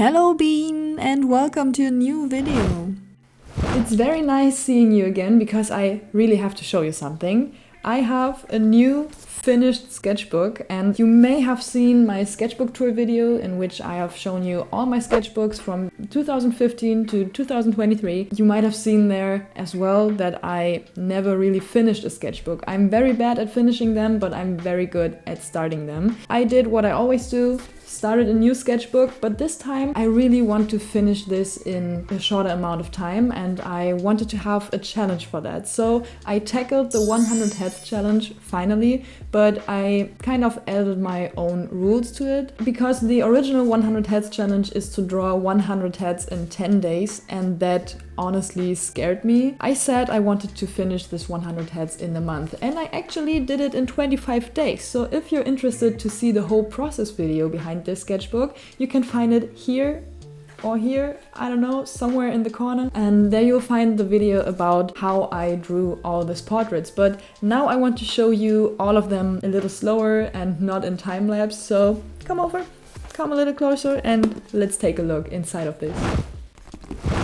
Hello Bean and welcome to a new video. It's very nice seeing you again because I really have to show you something. I have a new finished sketchbook and you may have seen my sketchbook tour video in which I have shown you all my sketchbooks from 2015 to 2023. You might have seen there as well that I never really finished a sketchbook. I'm very bad at finishing them, but I'm very good at starting them. I did what I always do, started a new sketchbook, but this time I really want to finish this in a shorter amount of time and I wanted to have a challenge for that. So I tackled the 100 heads challenge finally, but I kind of added my own rules to it because the original 100 heads challenge is to draw 100 heads in 10 days and that honestly scared me. I said I wanted to finish this 100 heads in a month and I actually did it in 25 days. So if you're interested to see the whole process video behind this sketchbook, you can find it here or here, I don't know, somewhere in the corner. And there you'll find the video about how I drew all these portraits. But now I want to show you all of them a little slower and not in time lapse. So come over, come a little closer and let's take a look inside of this.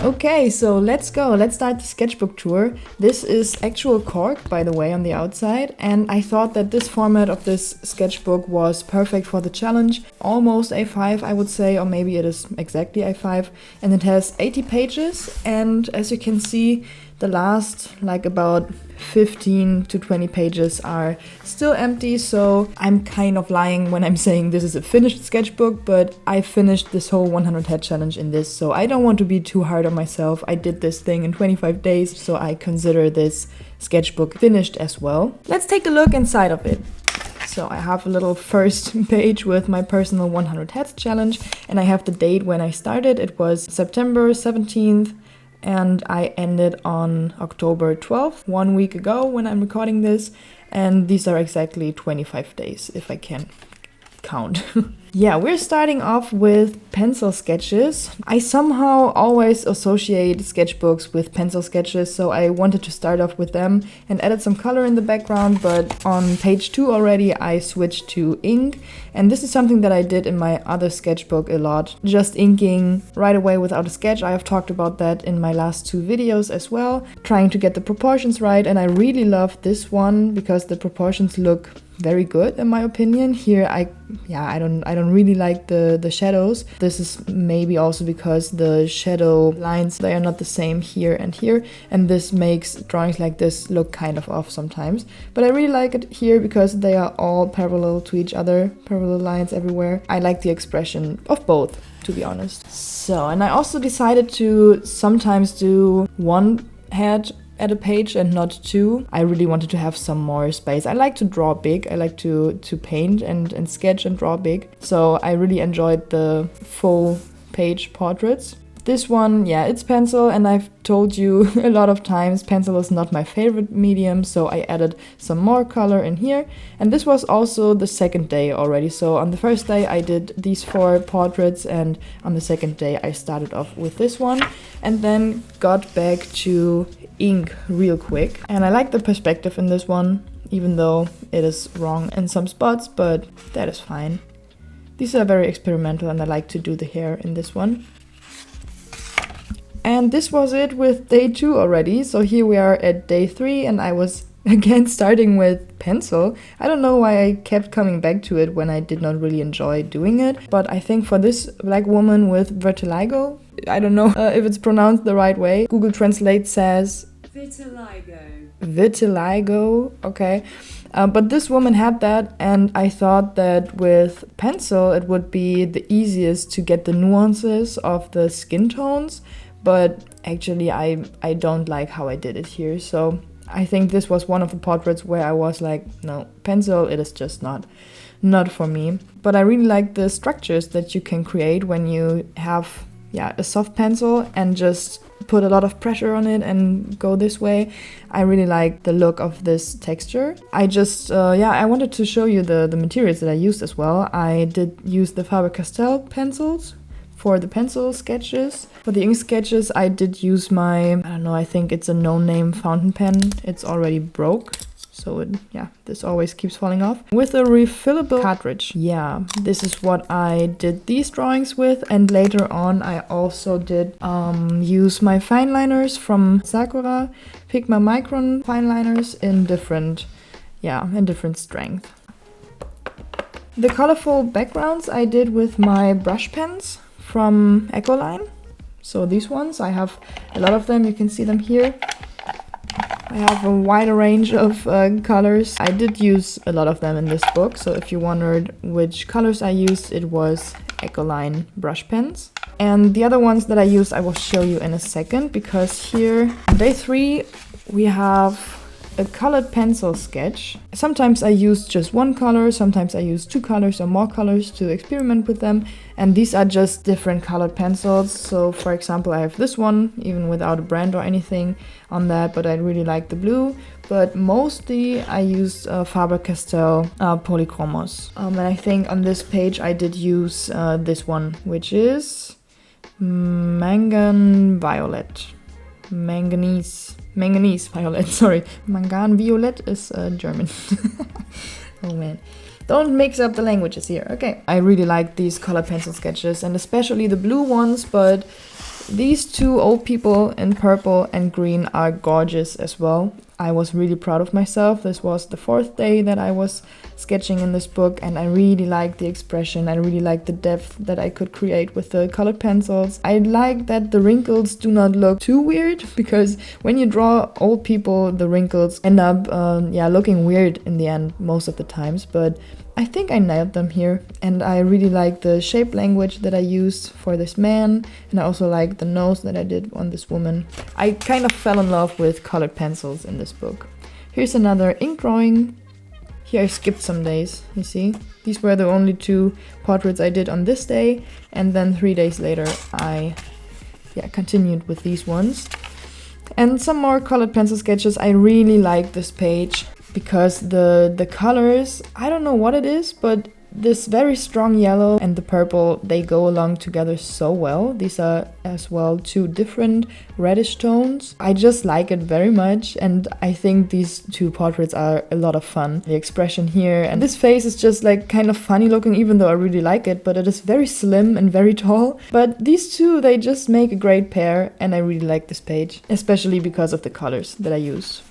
Okay, so let's go. Let's start the sketchbook tour. This is actual cork, by the way, on the outside, and I thought that this format of this sketchbook was perfect for the challenge. Almost A5, I would say, or maybe it is exactly A5, and it has 80 pages, and as you can see, the last like about 15 to 20 pages are still empty, so I'm kind of lying when I'm saying this is a finished sketchbook, but I finished this whole 100 head challenge in this, so I don't want to be too hard on myself. I did this thing in 25 days, so I consider this sketchbook finished as well. Let's take a look inside of it. So I have a little first page with my personal 100 heads challenge, and I have the date when I started. It was September 17th. And I ended on October 12th, 1 week ago when I'm recording this. And these are exactly 25 days, if I can count. Yeah, we're starting off with pencil sketches. I somehow always associate sketchbooks with pencil sketches, so I wanted to start off with them and added some color in the background, but on page 2 already I switched to ink, and this is something that I did in my other sketchbook a lot, just inking right away without a sketch. I have talked about that in my last 2 videos as well, trying to get the proportions right, and I really love this one because the proportions look very good in my opinion. Here I don't really like the shadows. This is maybe also because the shadow lines, they are not the same here and here, and this makes drawings like this look kind of off sometimes. But I really like it here because they are all parallel to each other, parallel lines everywhere. I like the expression of both, to be honest. So, and I also decided to sometimes do one head at a page and not 2. I really wanted to have some more space. I like to draw big. I like to paint and sketch and draw big. So I really enjoyed the full page portraits. This one, yeah, it's pencil, and I've told you a lot of times pencil is not my favorite medium, so I added some more color in here. And this was also the second day already. So on the first day I did these 4 portraits, and on the second day I started off with this one and then got back to ink real quick. And I like the perspective in this one, even though it is wrong in some spots, but that is fine. These are very experimental and I like to do the hair in this one. And this was it with day 2 already. So here we are at day 3 and I was again starting with pencil. I don't know why I kept coming back to it when I did not really enjoy doing it, but I think for this black woman with vertigo, I don't know if it's pronounced the right way. Google Translate says vitiligo. Vitiligo, okay. But this woman had that, and I thought that with pencil it would be the easiest to get the nuances of the skin tones, but actually I don't like how I did it here. So I think this was one of the portraits where I was like, no, pencil, it is just not for me. But I really like the structures that you can create when you have a soft pencil and just put a lot of pressure on it and go this way. I really like the look of this texture. I just, I wanted to show you the materials that I used as well. I did use the Faber-Castell pencils for the pencil sketches. For the ink sketches, I did use my, I don't know, I think it's a no-name fountain pen. It's already broke, so this always keeps falling off. With a refillable cartridge. Yeah, this is what I did these drawings with, and later on I also did use my fine liners from Sakura, Pigma Micron fine liners in different strength. The colorful backgrounds I did with my brush pens from Ecoline. So these ones, I have a lot of them, you can see them here. I have a wider range of colors. I did use a lot of them in this book, so if you wondered which colors I used, it was Ecoline brush pens. And the other ones that I used I will show you in a second, because here on day 3 we have a colored pencil sketch. Sometimes I use just one color, sometimes I use 2 colors or more colors to experiment with them, and these are just different colored pencils. So for example, I have this one, even without a brand or anything on that, but I really like the blue. But mostly I used Faber-Castell Polychromos. And I think on this page I did use this one, which is Manganese violet, sorry. Mangan violet is German. Oh man. Don't mix up the languages here. Okay. I really like these color pencil sketches, and especially the blue ones, but these 2 old people in purple and green are gorgeous as well. I was really proud of myself. This was the 4th day that I was sketching in this book, and I really like the expression. I really like the depth that I could create with the colored pencils. I like that the wrinkles do not look too weird, because when you draw old people, the wrinkles end up looking weird in the end most of the times, but I think I nailed them here. And I really like the shape language that I used for this man, and I also like the nose that I did on this woman. I kind of fell in love with colored pencils in this book. Here's another ink drawing. Here I skipped some days, you see. These were the only 2 portraits I did on this day, and then 3 days later I continued with these ones. And some more colored pencil sketches. I really like this page because the colors, I don't know what it is, but this very strong yellow and the purple, they go along together so well. These are as well 2 different reddish tones. I just like it very much, and I think these 2 portraits are a lot of fun. The expression here, and this face is just like kind of funny looking, even though I really like it, but it is very slim and very tall. But these 2, they just make a great pair, and I really like this page, especially because of the colors that I use.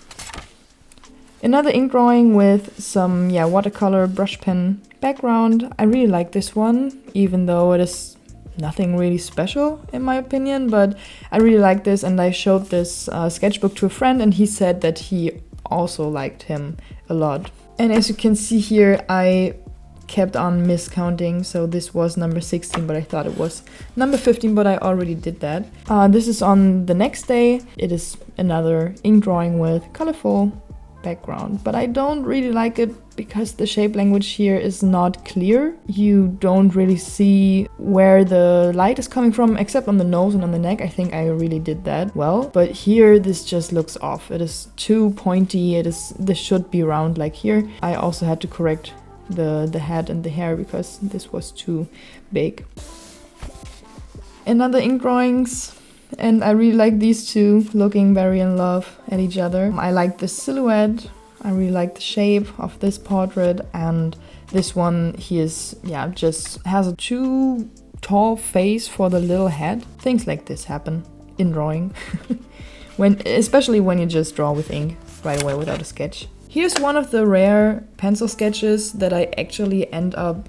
Another ink drawing with some watercolor brush pen background. I really like this one, even though it is nothing really special in my opinion, but I really like this, and I showed this sketchbook to a friend, and he said that he also liked him a lot. And as you can see here, I kept on miscounting, so this was number 16, but I thought it was number 15, but I already did that. This is on the next day. It is another ink drawing with colorful background, but I don't really like it because the shape language here is not clear. You don't really see where the light is coming from, except on the nose and on the neck. I think I really did that well, but here this just looks off. It is too pointy. This should be round like here. I also had to correct the head and the hair because this was too big. Another ink drawings. And I really like these 2 looking very in love at each other. I like the silhouette. I really like the shape of this portrait, and this one, he is just has a too tall face for the little head. Things like this happen in drawing. Especially when you just draw with ink right away without a sketch. Here's one of the rare pencil sketches that I actually end up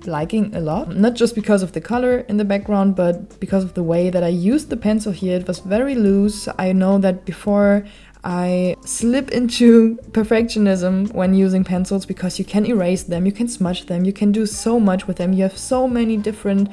liking a lot. Not just because of the color in the background, but because of the way that I used the pencil here. It was very loose. I know that before I slip into perfectionism when using pencils, because you can erase them, you can smudge them, you can do so much with them. You have so many different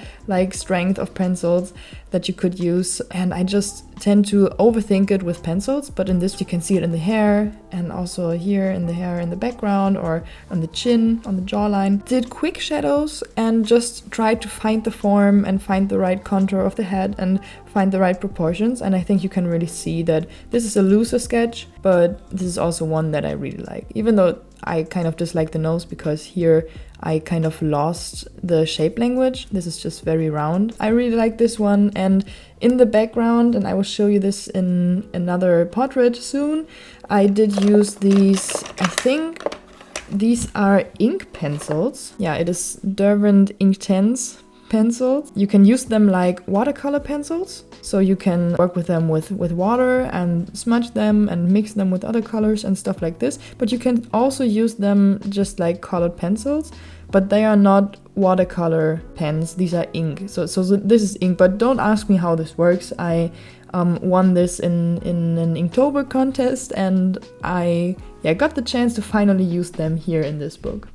strength of pencils that you could use, and I just tend to overthink it with pencils. But in this you can see it in the hair, and also here in the hair in the background, or on the chin, on the jawline. Did quick shadows and just tried to find the form and find the right contour of the head and find the right proportions, and I think you can really see that this is a looser sketch sketch, but this is also one that I really like, even though I kind of dislike the nose because here I kind of lost the shape language. This is just very round. I really like this one, and in the background, and I will show you this in another portrait soon, I did use these, I think these are ink pencils. Yeah, it is Derwent Inktense pencils. You can use them like watercolor pencils, so you can work with them with water and smudge them and mix them with other colors and stuff like this, but you can also use them just like colored pencils, but they are not watercolor pens, these are ink. So this is ink, but don't ask me how this works. I won this in an Inktober contest, and I got the chance to finally use them here in this book.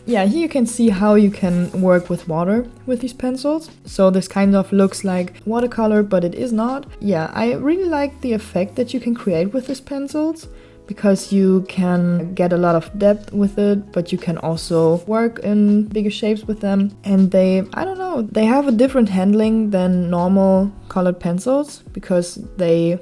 Yeah, here you can see how you can work with water with these pencils. So this kind of looks like watercolor, but it is not. Yeah, I really like the effect that you can create with these pencils, because you can get a lot of depth with it, but you can also work in bigger shapes with them. And they, I don't know, they have a different handling than normal colored pencils, because they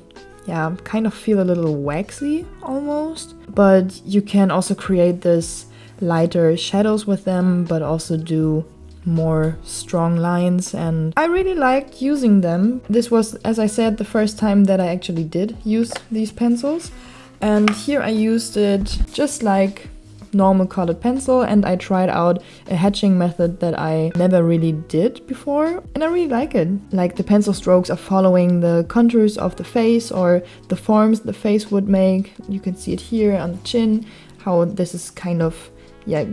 kind of feel a little waxy almost. But you can also create this lighter shadows with them, but also do more strong lines, and I really liked using them. This was, as I said, the first time that I actually did use these pencils, and here I used it just like normal colored pencil, and I tried out a hatching method that I never really did before, and I really like it. Like, the pencil strokes are following the contours of the face or the forms the face would make. You can see it here on the chin, how this is kind of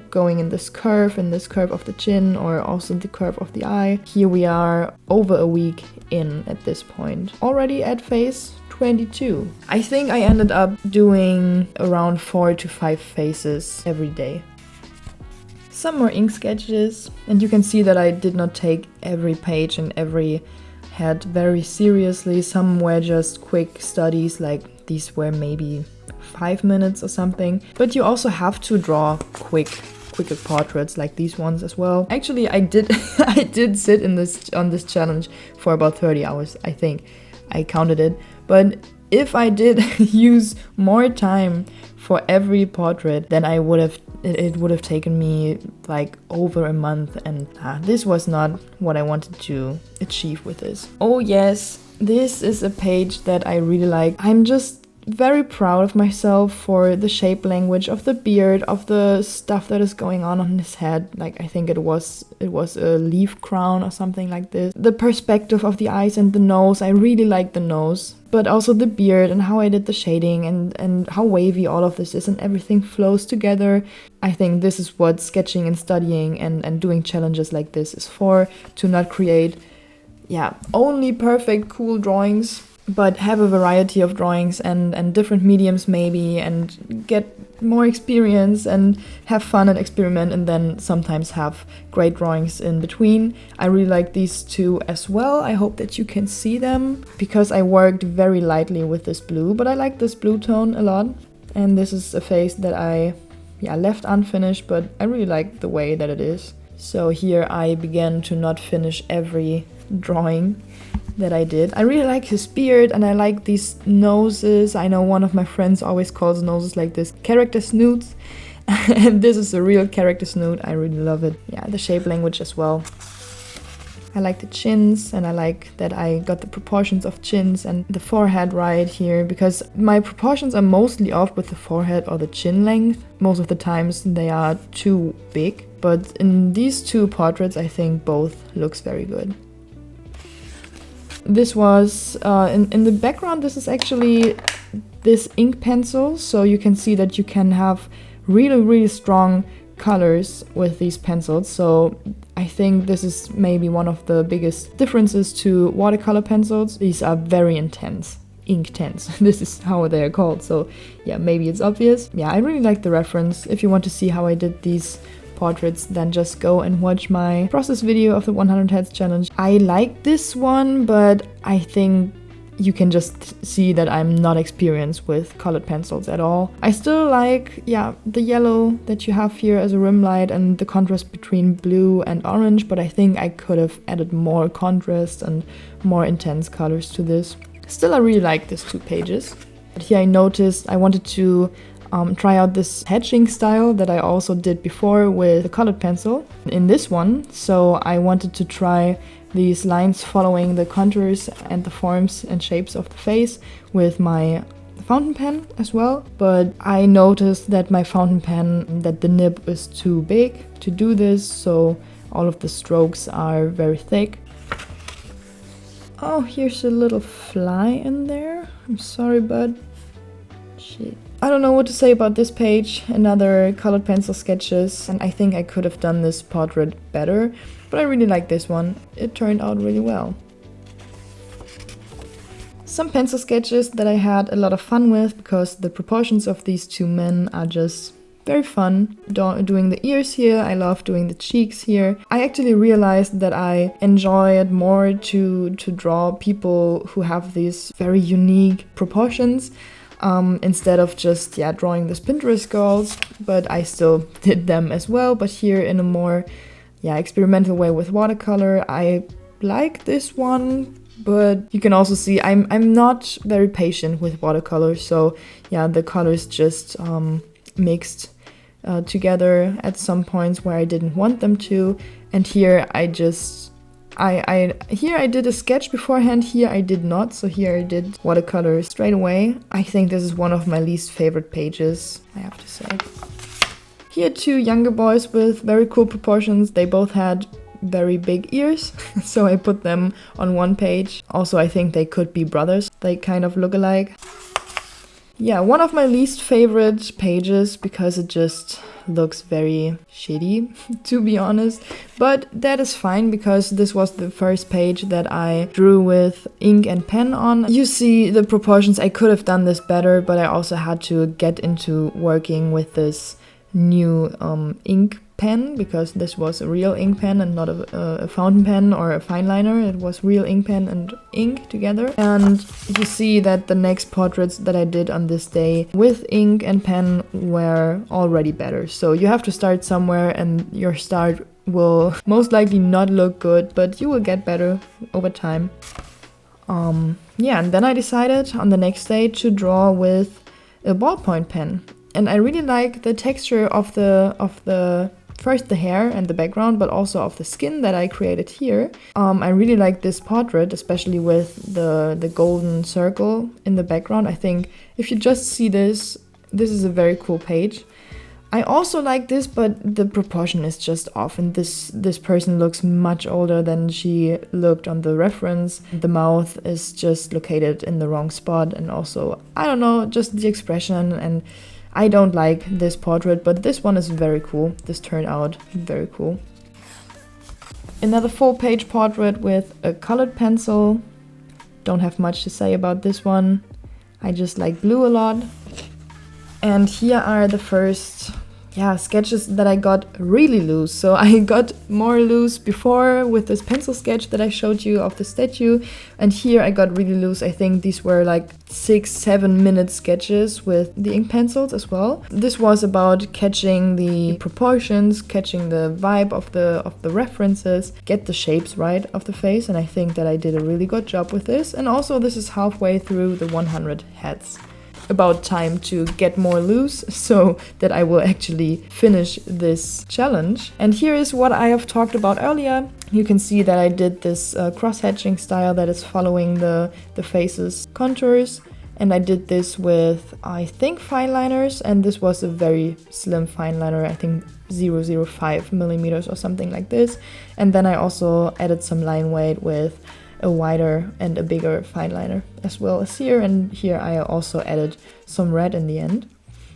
going in this curve of the chin, or also the curve of the eye. Here we are over a week in at this point, already at face 22. I think I ended up doing around 4 to 5 faces every day. Some more ink sketches, and you can see that I did not take every page and every head very seriously. Some were just quick studies, like these were maybe 5 minutes or something, but you also have to draw quicker portraits like these ones as well. Actually, I did I did sit on this challenge for about 30 hours, I think. I counted it, but if I did use more time for every portrait, then it would have taken me like over a month, and this was not what I wanted to achieve with this. Oh yes, this is a page that I really like. I'm just very proud of myself for the shape language of the beard, of the stuff that is going on his head. Like, I think it was a leaf crown or something like this. The perspective of the eyes and the nose, I really like the nose, but also the beard and how I did the shading and how wavy all of this is, and everything flows together. I think this is what sketching and studying and doing challenges like this is for, to not create only perfect cool drawings, but have a variety of drawings and different mediums maybe, and get more experience and have fun and experiment, and then sometimes have great drawings in between. I really like these two as well. I hope that you can see them, because I worked very lightly with this blue, but I like this blue tone a lot. And this is a face that I left unfinished, but I really like the way that it is. So here I began to not finish every drawing that I did. I really like his beard, and I like these noses. I know one of my friends always calls noses like this character snoots, and this is a real character snoot. I really love it. Yeah, the shape language as well. I like the chins, and I like that I got the proportions of chins and the forehead right here, because my proportions are mostly off with the forehead or the chin length. Most of the times they are too big, but in these two portraits I think both looks very good. This was, in the background, this is actually this ink pencil, so you can see that you can have really strong colors with these pencils. So I think this is maybe one of the biggest differences to watercolor pencils. These are very intense, ink-tense. This is how they are called, so yeah, maybe it's obvious. Yeah, I really like the reference. If you want to see how I did these portraits, then just go and watch my process video of the 100 heads challenge. I like this one, but I think you can just see that I'm not experienced with colored pencils at all. I still like, the yellow that you have here as a rim light and the contrast between blue and orange, but I think I could have added more contrast and more intense colors to this. Still, I really like these 2 pages. But here I noticed I wanted to try out this hatching style that I also did before with the colored pencil in this one. So I wanted to try these lines following the contours and the forms and shapes of the face with my fountain pen as well. But I noticed that my fountain pen, that the nib is too big to do this, so all of the strokes are very thick. Oh, here's a little fly in there. I'm sorry, bud. Shit. I don't know what to say about this page. Another colored pencil sketches, and I think I could have done this portrait better, but I really like this one. It turned out really well. Some pencil sketches that I had a lot of fun with because the proportions of these 2 men are just very fun. Doing the ears here, I love doing the cheeks here. I actually realized that I enjoy it more to draw people who have these very unique proportions instead of just drawing these Pinterest girls, but I still did them as well, but here in a more experimental way with watercolor. I like this one, but you can also see I'm not very patient with watercolor, so the colors just mixed together at some points where I didn't want them to, and here I did a sketch beforehand, here I did not, so here I did watercolor straight away. I think this is one of my least favorite pages, I have to say. Here 2 younger boys with very cool proportions. They both had very big ears, so I put them on one page. Also, I think they could be brothers. They kind of look alike. Yeah, one of my least favorite pages because it just looks very shitty, to be honest. But that is fine because this was the first page that I drew with ink and pen on. You see the proportions. I could have done this better, but I also had to get into working with this new ink pen because this was a real ink pen and not a fountain pen or a fine liner. It was real ink pen and ink together. And you see that the next portraits that I did on this day with ink and pen were already better. So you have to start somewhere, and your start will most likely not look good, but you will get better over time. And then I decided on the next day to draw with a ballpoint pen. And I really like the texture of the first the hair and the background, but also of the skin that I created here. I really like this portrait, especially with the golden circle in the background. I think if you just see this is a very cool page. I also like this, but the proportion is just off, and this person looks much older than she looked on the reference. The mouth is just located in the wrong spot, and also, I don't know, just the expression, and I don't like this portrait, but this one is very cool. This turned out very cool. Another full-page portrait with a colored pencil. Don't have much to say about this one. I just like blue a lot. And here are the first sketches that I got really loose. So I got more loose before with this pencil sketch that I showed you of the statue, and here I got really loose. I think these were like 6-7 minute sketches with the ink pencils as well. This was about catching the proportions, catching the vibe of the references, get the shapes right of the face, and I think that I did a really good job with this. And also this is halfway through the 100 heads. About time to get more loose so that I will actually finish this challenge. And here is what I have talked about earlier. You can see that I did this cross-hatching style that is following the face's contours, and I did this with, I think, fine liners, and this was a very slim fine liner, I think 0.05 millimeters or something like this. And then I also added some line weight with a wider and a bigger fine liner as well as here, and here I also added some red in the end.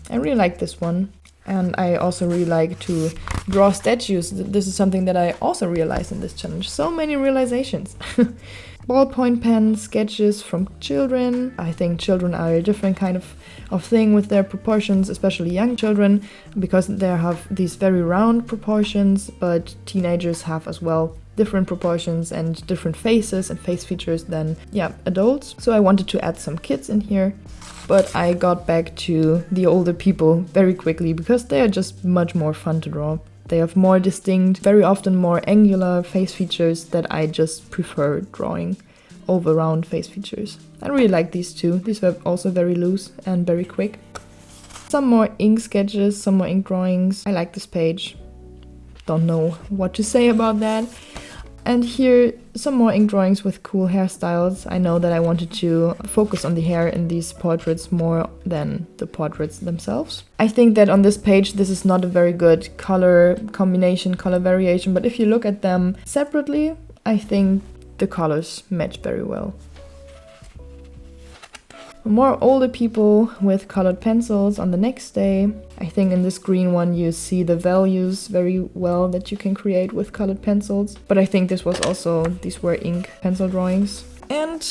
I really like this one, and I also really like to draw statues. This is something that I also realized in this challenge. So many realizations. Ballpoint pen sketches from children. I think children are a different kind of thing with their proportions, especially young children, because they have these very round proportions, but teenagers have as well different proportions and different faces and face features than adults. So I wanted to add some kids in here, but I got back to the older people very quickly because they are just much more fun to draw. They have more distinct, very often more angular face features that I just prefer drawing over round face features. I really like these two. These were also very loose and very quick. Some more ink sketches, some more ink drawings. I like this page. Don't know what to say about that. And here, some more ink drawings with cool hairstyles. I know that I wanted to focus on the hair in these portraits more than the portraits themselves. I think that on this page, this is not a very good color combination, color variation, but if you look at them separately, I think the colors match very well. More older people with colored pencils on the next day. I think in this green one you see the values very well that you can create with colored pencils. But I think this was also, these were ink pencil drawings. And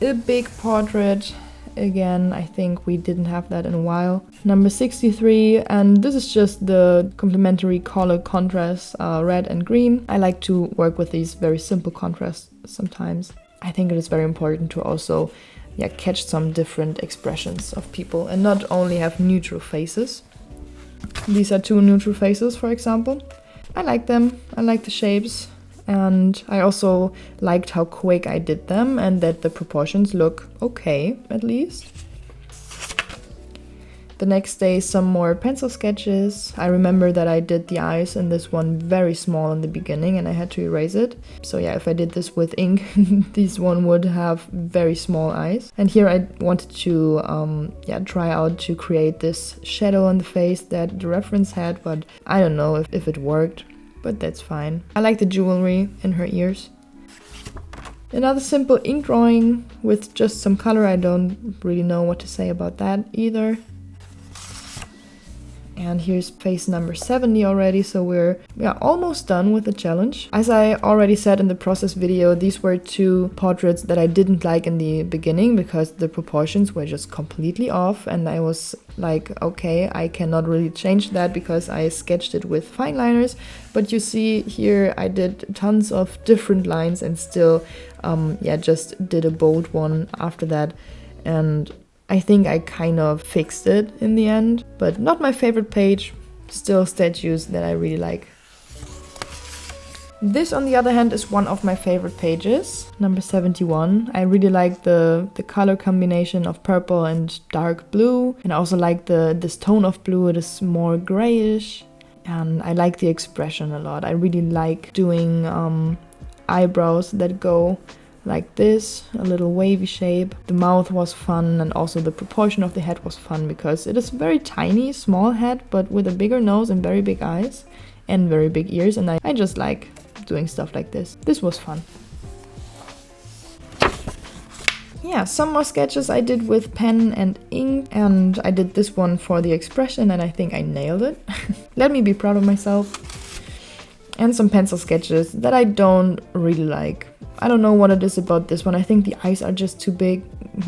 a big portrait. Again, I think we didn't have that in a while. Number 63, and this is just the complementary color contrast, red and green. I like to work with these very simple contrasts sometimes. I think it is very important to also catch some different expressions of people and not only have neutral faces. These are two neutral faces, for example. I like them, I like the shapes, and I also liked how quick I did them and that the proportions look okay, at least. The next day, some more pencil sketches. I remember that I did the eyes in this one very small in the beginning and I had to erase it. So yeah, if I did this with ink, this one would have very small eyes. And here I wanted to try out to create this shadow on the face that the reference had, but I don't know if it worked, but that's fine. I like the jewelry in her ears. Another simple ink drawing with just some color. I don't really know what to say about that either. And here's face number 70 already, so we're almost done with the challenge. As I already said in the process video, these were two portraits that I didn't like in the beginning because the proportions were just completely off, and I was like, okay, I cannot really change that because I sketched it with fine liners. But you see here I did tons of different lines and still just did a bold one after that, and I think I kind of fixed it in the end, but not my favorite page. Still statues that I really like. This, on the other hand, is one of my favorite pages, number 71. I really like the color combination of purple and dark blue, and I also like this tone of blue. It is more grayish, and I like the expression a lot. I really like doing eyebrows that go like this, a little wavy shape. The mouth was fun, and also the proportion of the head was fun because it is a very tiny, small head, but with a bigger nose and very big eyes and very big ears, and I just like doing stuff like this. This was fun. Yeah, some more sketches I did with pen and ink, and I did this one for the expression and I think I nailed it. Let me be proud of myself. And some pencil sketches that I don't really like. I don't know what it is about this one. I think the eyes are just too big.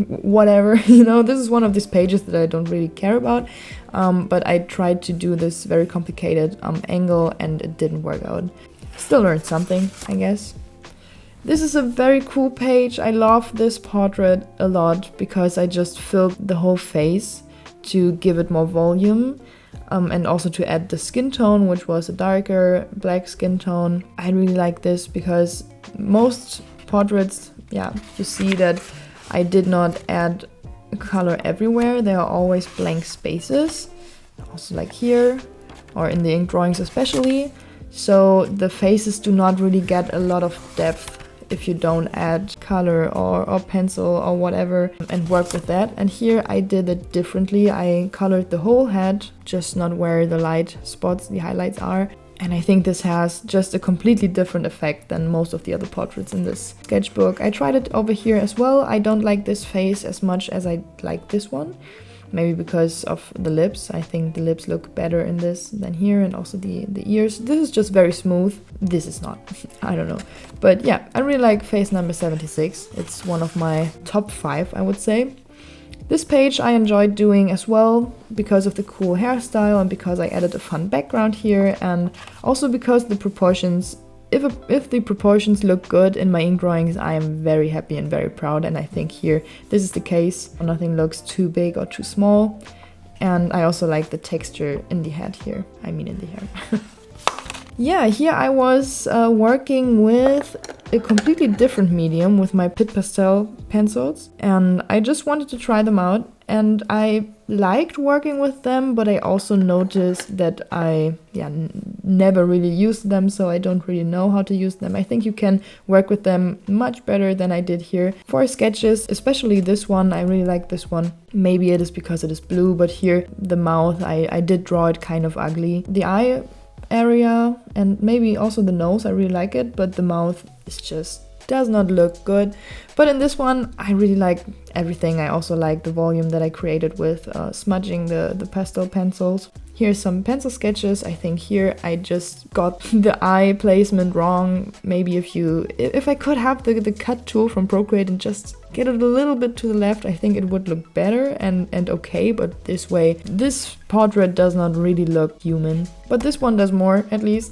Whatever, this is one of these pages that I don't really care about. But I tried to do this very complicated angle and it didn't work out. Still learned something, I guess. This is a very cool page. I love this portrait a lot because I just filled the whole face to give it more volume. And also to add the skin tone, which was a darker black skin tone. I really like this because most portraits, you see that I did not add color everywhere. There are always blank spaces, also like here, or in the ink drawings especially. So the faces do not really get a lot of depth if you don't add color or pencil or whatever and work with that. And here I did it differently. I colored the whole head, just not where the light spots, the highlights are. And I think this has just a completely different effect than most of the other portraits in this sketchbook. I tried it over here as well. I don't like this face as much as I like this one. Maybe because of the lips. I think the lips look better in this than here, and also the ears. This is just very smooth. This is not. I don't know. But yeah, I really like face number 76. It's one of my top 5, I would say. This page I enjoyed doing as well because of the cool hairstyle and because I added a fun background here, and also because the proportions, if the proportions look good in my ink drawings, I am very happy and very proud, and I think here this is the case. Nothing looks too big or too small, and I also like the texture in the head here, in the hair. Yeah, here I was working with a completely different medium with my Pit Pastel pencils, and I just wanted to try them out, and I liked working with them, but I also noticed that I never really used them, so I don't really know how to use them. I think you can work with them much better than I did here. For sketches, especially this one, I really like this one. Maybe it is because it is blue, but here the mouth, I did draw it kind of ugly. The eye area and maybe also the nose, I really like it, but the mouth is just does not look good. But in this one I really like everything. I also like the volume that I created with smudging the pastel pencils. Here's some pencil sketches. I think here I just got the eye placement wrong. Maybe if I could have the cut tool from Procreate and just get it a little bit to the left, I think it would look better and okay, but this way, this portrait does not really look human. But this one does more, at least.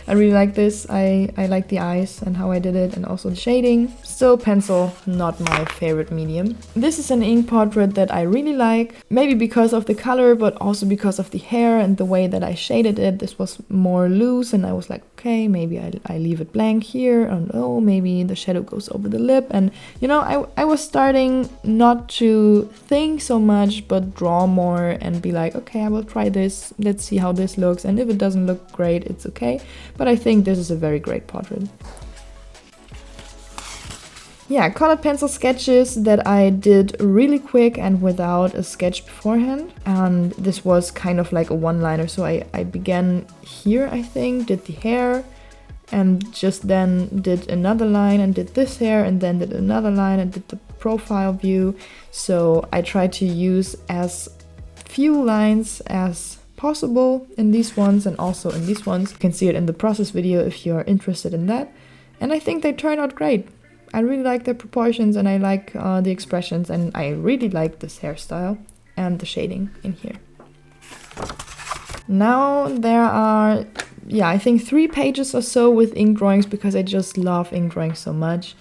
I really like this. I like the eyes and how I did it, and also the shading. Still pencil, not my favorite medium. This is an ink portrait that I really like, maybe because of the color, but also because of the hair and the way that I shaded it. This was more loose, and I was like, okay, maybe I leave it blank here, and oh, maybe the shadow goes over the lip. And you know, I was starting not to think so much, but draw more and be like, okay, I will try this, let's see how this looks, and if it doesn't look great, it's okay. But I think this is a very great portrait. Yeah, colored pencil sketches that I did really quick and without a sketch beforehand. And this was kind of like a one-liner, so I began here, I think, did the hair, and just then did another line and did this hair, and then did another line and did the profile view. So I tried to use as few lines as possible in these ones and also in these ones. You can see it in the process video if you're interested in that. And I think they turned out great. I really like the proportions, and I like the expressions, and I really like this hairstyle and the shading in here. Now there are, I think 3 pages or so with ink drawings, because I just love ink drawings so much.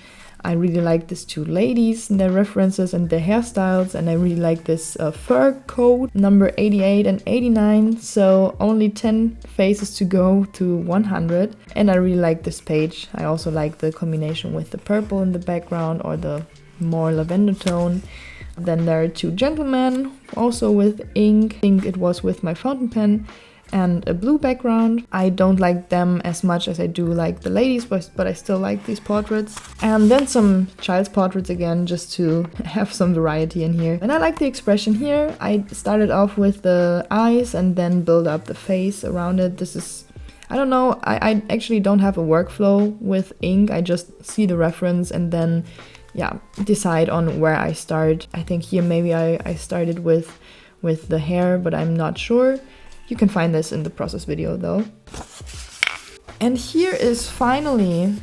I really like these 2 ladies and their references and their hairstyles, and I really like this fur coat, number 88 and 89, so only 10 faces to go to 100. And I really like this page. I also like the combination with the purple in the background, or the more lavender tone. Then there are 2 gentlemen, also with ink. I think it was with my fountain pen, and a blue background. I don't like them as much as I do like the ladies, but I still like these portraits. And then some child's portraits again, just to have some variety in here. And I like the expression here. I started off with the eyes and then build up the face around it. This is, I don't know, I actually don't have a workflow with ink. I just see the reference and then decide on where I start. I think here maybe I started with the hair, but I'm not sure. You can find this in the process video though. And here is finally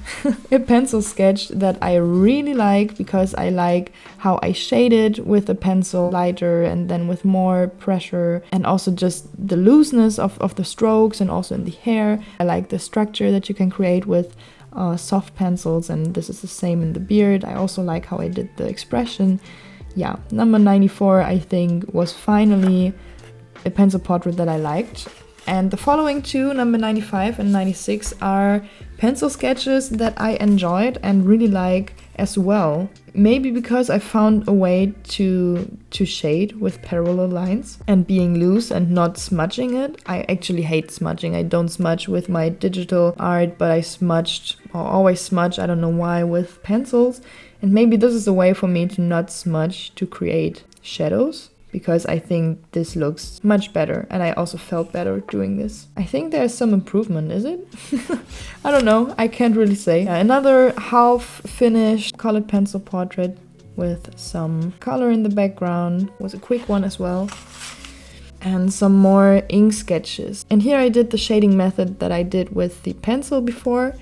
a pencil sketch that I really like, because I like how I shaded with the pencil lighter and then with more pressure, and also just the looseness of the strokes, and also in the hair. I like the structure that you can create with soft pencils, and this is the same in the beard. I also like how I did the expression. Yeah, number 94 I think was finally a pencil portrait that I liked. And the following 2, number 95 and 96, are pencil sketches that I enjoyed and really like as well. Maybe because I found a way to shade with parallel lines and being loose and not smudging it. I actually hate smudging. I don't smudge with my digital art, but I smudged, or always smudge, I don't know why, with pencils. And maybe this is a way for me to not smudge to create shadows, because I think this looks much better, and I also felt better doing this. I think there's some improvement, is it? I don't know, I can't really say. Another half-finished colored pencil portrait with some color in the background. Was a quick one as well. And some more ink sketches. And here I did the shading method that I did with the pencil before,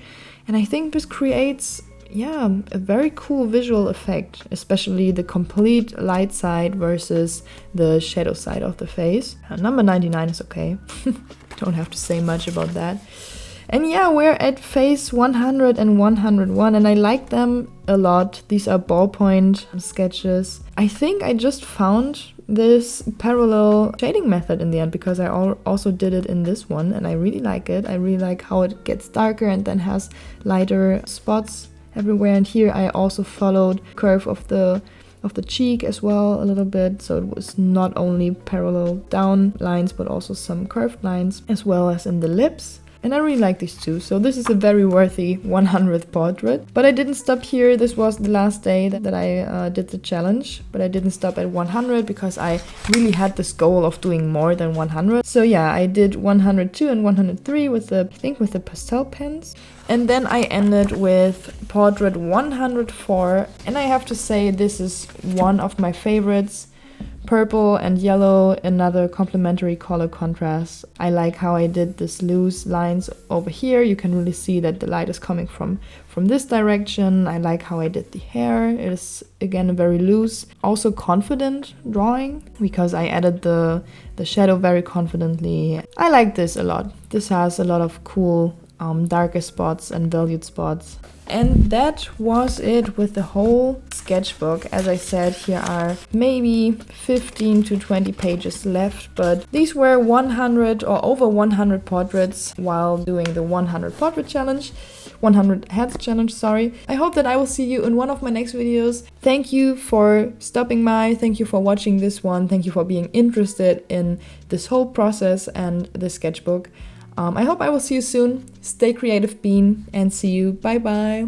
and I think this creates a very cool visual effect, especially the complete light side versus the shadow side of the face. Number 99 is okay. Don't have to say much about that. And we're at face 100 and 101, and I like them a lot. These are ballpoint sketches. I think I just found this parallel shading method in the end, because I also did it in this one and I really like it. I really like how it gets darker and then has lighter spots everywhere. And here I also followed curve of the cheek as well a little bit, so it was not only parallel down lines but also some curved lines, as well as in the lips. And I really like these two, so this is a very worthy 100th portrait. But I didn't stop here. This was the last day that I did the challenge, but I didn't stop at 100 because I really had this goal of doing more than 100. So yeah, I did 102 and 103 with the, I think with the pastel pens. And then I ended with portrait 104, and I have to say this is one of my favorites. Purple and yellow, another complementary color contrast. I like how I did this loose lines over here. You can really see that the light is coming from this direction. I like how I did the hair. It is again a very loose, also confident drawing because I added the shadow very confidently. I like this a lot. This has a lot of cool darker spots and valued spots. And that was it with the whole sketchbook. As I said, here are maybe 15 to 20 pages left, but these were 100 or over 100 portraits while doing the 100 portrait challenge. 100 heads challenge, sorry. I hope that I will see you in one of my next videos. Thank you for stopping by. Thank you for watching this one. Thank you for being interested in this whole process and the sketchbook. I hope I will see you soon. Stay creative, Bean, and see you. Bye bye.